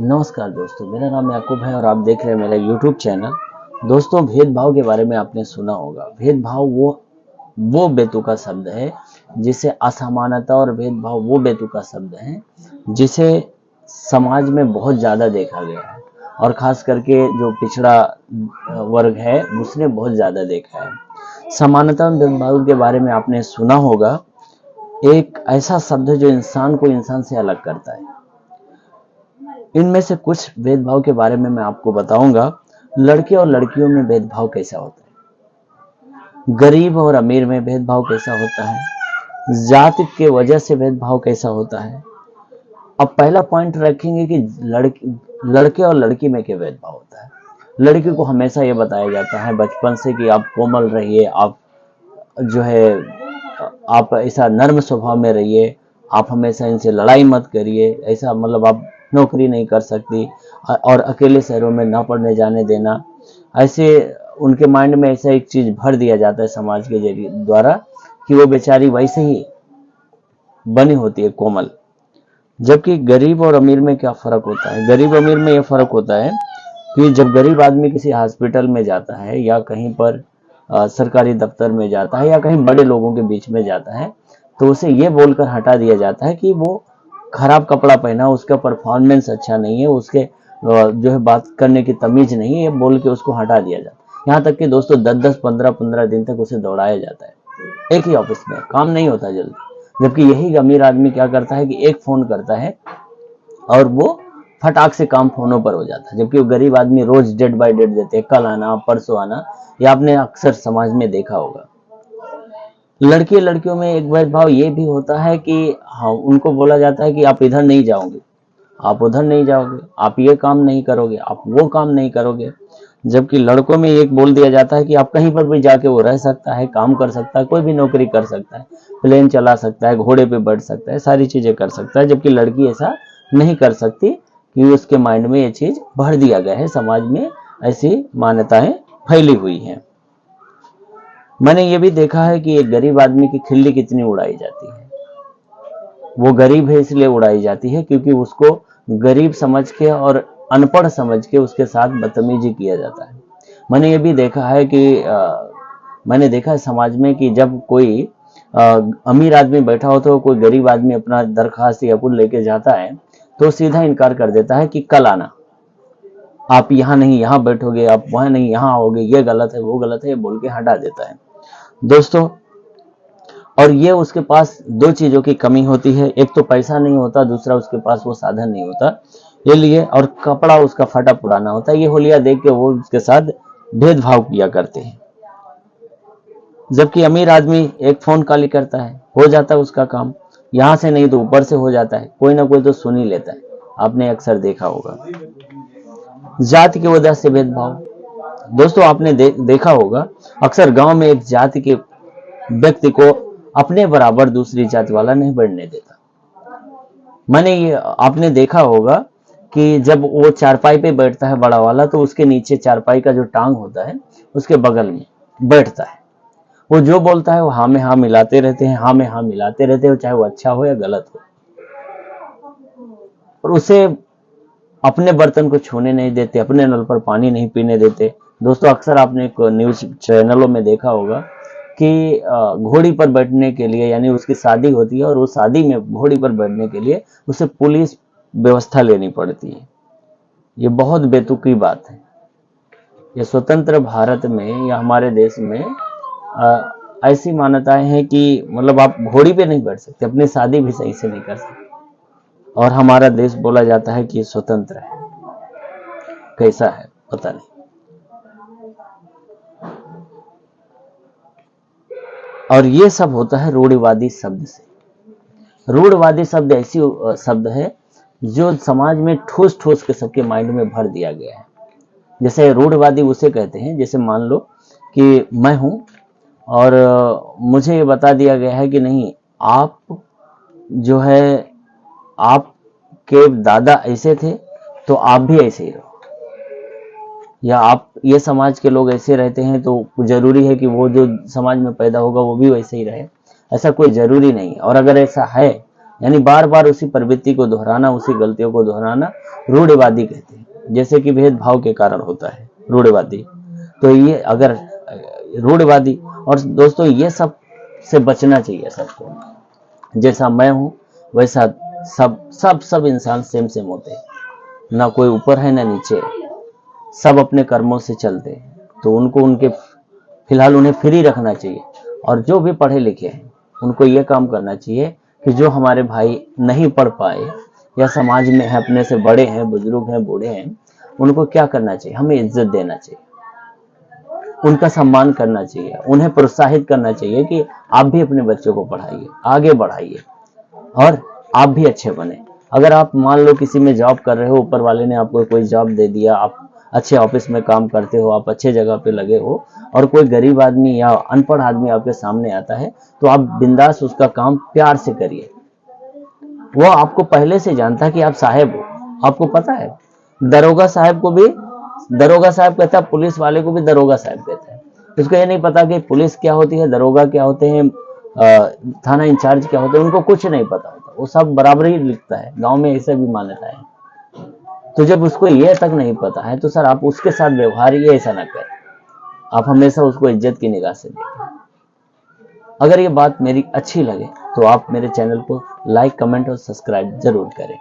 नमस्कार दोस्तों, मेरा नाम याकूब है और आप देख रहे हैं मेरा यूट्यूब चैनल। दोस्तों, भेदभाव के बारे में आपने सुना होगा। भेदभाव वो बेतुका शब्द है जिसे असमानता और भेदभाव वो बेतुका शब्द है जिसे समाज में बहुत ज़्यादा देखा गया है और ख़ास करके जो पिछड़ा वर्ग है उसने बहुत ज़्यादा देखा है। समानता और भेदभाव के बारे में आपने सुना होगा। एक ऐसा शब्द है जो इंसान को इंसान से अलग करता है। इनमें से कुछ भेदभाव के बारे में मैं आपको बताऊंगा। लड़के और लड़कियों में भेदभाव कैसा होता है, गरीब और अमीर में भेदभाव कैसा होता है, जाति के वजह से भेदभाव कैसा होता है। अब पहला पॉइंट रखेंगे कि लड़के और लड़की में क्या भेदभाव होता है। लड़की को हमेशा ये बताया जाता है बचपन से कि आप कोमल रहिए, आप जो है आप ऐसा नर्म स्वभाव में रहिए, आप हमेशा इनसे लड़ाई मत करिए, ऐसा मतलब आप नौकरी नहीं कर सकती और अकेले शहरों में ना पढ़ने जाने देना। ऐसे उनके माइंड में ऐसा एक चीज भर दिया जाता है समाज के जरिए द्वारा कि वो बेचारी वैसे ही बनी होती है कोमल। जबकि गरीब और अमीर में क्या फर्क होता है। गरीब अमीर में यह फर्क होता है कि जब गरीब आदमी किसी हॉस्पिटल में जाता है या कहीं पर सरकारी दफ्तर में जाता है या कहीं बड़े लोगों के बीच में जाता है तो उसे ये बोलकर हटा दिया जाता है कि वो खराब कपड़ा पहना, उसका परफॉर्मेंस अच्छा नहीं है, उसके जो है बात करने की तमीज नहीं है, ये बोल के उसको हटा दिया जाता है। यहाँ तक कि दोस्तों 10-10, 15-15 दिन तक उसे दौड़ाया जाता है। एक ही ऑफिस में काम नहीं होता जल्दी। जबकि यही अमीर आदमी क्या करता है कि एक फोन करता है और वो फटाक से काम फोनों पर हो जाता है। जबकि वो गरीब आदमी रोज डेट बाय डेट देते हैं, कल आना, परसों आना। ये आपने अक्सर समाज में देखा होगा। लड़की लड़कियों में एक भेदभाव ये भी होता है कि हाँ, उनको बोला जाता है कि आप इधर नहीं जाओगे, आप उधर नहीं जाओगे, आप ये काम नहीं करोगे, आप वो काम नहीं करोगे। जबकि लड़कों में एक बोल दिया जाता है कि आप कहीं पर भी जाके वो रह सकता है, काम कर सकता है, कोई भी नौकरी कर सकता है, प्लेन चला सकता है, घोड़े पे बैठ सकता है, सारी चीजें कर सकता है। जबकि लड़की ऐसा नहीं कर सकती कि उसके माइंड में ये चीज भर दिया गया है। समाज में ऐसी मान्यताएं फैली हुई हैं। मैंने ये भी देखा है कि एक गरीब आदमी की खिल्ली कितनी उड़ाई जाती है। वो गरीब है इसलिए उड़ाई जाती है क्योंकि उसको गरीब समझ के और अनपढ़ समझ के उसके साथ बदतमीजी किया जाता है। मैंने ये भी देखा है कि मैंने देखा है समाज में कि जब कोई अमीर आदमी बैठा हो तो कोई गरीब आदमी अपना दरखास्त या कुछ लेके जाता है तो सीधा इनकार कर देता है कि कल आना, आप यहाँ नहीं यहाँ बैठोगे, आप वहां नहीं यहाँ आओगे, ये गलत है, वो गलत है, ये बोल के हटा देता है दोस्तों। और ये उसके पास दो चीजों की कमी होती है, एक तो पैसा नहीं होता, दूसरा उसके पास वो साधन नहीं होता ये लिए, और कपड़ा उसका फटा पुराना होता है। ये होलिया देख के वो उसके साथ भेदभाव किया करते हैं। जबकि अमीर आदमी एक फोन कॉल करता है, हो जाता है उसका काम, यहां से नहीं तो ऊपर से हो जाता है, कोई ना कोई तो सुन ही लेता है। आपने अक्सर देखा होगा। जाति की वजह से भेदभाव दोस्तों आपने देखा होगा। अक्सर गांव में एक जाति के व्यक्ति को अपने बराबर दूसरी जाति वाला नहीं बढ़ने देता। मैंने ये आपने देखा होगा कि जब वो चारपाई पे बैठता है बड़ा वाला तो उसके नीचे चारपाई का जो टांग होता है उसके बगल में बैठता है। वो जो बोलता है वो हाँ में हाँ मिलाते रहते हैं, हाँ में हाँ मिलाते रहते हैं, चाहे वो अच्छा हो या गलत हो। और उसे अपने बर्तन को छूने नहीं देते, अपने नल पर पानी नहीं पीने देते। दोस्तों अक्सर आपने न्यूज चैनलों में देखा होगा कि घोड़ी पर बैठने के लिए, यानी उसकी शादी होती है और उस शादी में घोड़ी पर बैठने के लिए उसे पुलिस व्यवस्था लेनी पड़ती है। ये बहुत बेतुकी बात है। ये स्वतंत्र भारत में या हमारे देश में ऐसी मान्यताएं हैं कि मतलब आप घोड़ी पे नहीं बैठ सकते, अपनी शादी भी सही से नहीं कर सकते, और हमारा देश बोला जाता है कि स्वतंत्र है। कैसा है पता नहीं। और ये सब होता है रूढ़िवादी शब्द से। रूढ़िवादी शब्द ऐसी शब्द है जो समाज में ठोस ठोस के सबके माइंड में भर दिया गया है। जैसे रूढ़िवादी उसे कहते हैं, जैसे मान लो कि मैं हूं और मुझे ये बता दिया गया है कि नहीं, आप जो है आपके दादा ऐसे थे तो आप भी ऐसे ही रहो, या आप ये समाज के लोग ऐसे रहते हैं तो जरूरी है कि वो जो समाज में पैदा होगा वो भी वैसे ही रहे। ऐसा कोई जरूरी नहीं है। और अगर ऐसा है, यानी बार बार उसी प्रवृत्ति को दोहराना, उसी गलतियों को दोहराना, रूढ़िवादी कहते हैं, जैसे कि भेदभाव के कारण होता है रूढ़िवादी। तो ये अगर रूढ़िवादी, और दोस्तों ये सब से बचना चाहिए सबको। जैसा मैं हूँ वैसा सब इंसान सेम सेम होते हैं, ना कोई ऊपर है ना नीचे है, सब अपने कर्मों से चलते हैं। तो उनको उनके फिलहाल उन्हें फ्री रखना चाहिए। और जो भी पढ़े लिखे हैं उनको ये काम करना चाहिए कि जो हमारे भाई नहीं पढ़ पाए या समाज में है, अपने से बड़े हैं, बुजुर्ग हैं, बूढ़े हैं, उनको क्या करना चाहिए, हमें इज्जत देना चाहिए, उनका सम्मान करना चाहिए, उन्हें प्रोत्साहित करना चाहिए कि आप भी अपने बच्चों को पढ़ाइए, आगे बढ़ाइए और आप भी अच्छे बने। अगर आप मान लो किसी में जॉब कर रहे हो, ऊपर वाले ने आपको कोई जॉब दे दिया, आप अच्छे ऑफिस में काम करते हो, आप अच्छे जगह पे लगे हो, और कोई गरीब आदमी या अनपढ़ आदमी आपके सामने आता है, तो आप बिंदास उसका काम प्यार से करिए। वो आपको पहले से जानता है कि आप साहेब हो, आपको पता है। दरोगा साहब को भी दरोगा साहब कहता है, पुलिस वाले को भी दरोगा साहब कहता है। उसको ये नहीं पता कि पुलिस क्या होती है, दरोगा क्या होते हैं, थाना इंचार्ज क्या होते हैं, उनको कुछ नहीं पता होता, वो सब बराबर ही लिखता है। गांव में ऐसे भी मान्यता है। तो जब उसको ये तक नहीं पता है तो सर आप उसके साथ व्यवहार ही ऐसा ना करें, आप हमेशा उसको इज्जत की निगाह से देखें। अगर ये बात मेरी अच्छी लगे तो आप मेरे चैनल को लाइक, कमेंट और सब्सक्राइब जरूर करें।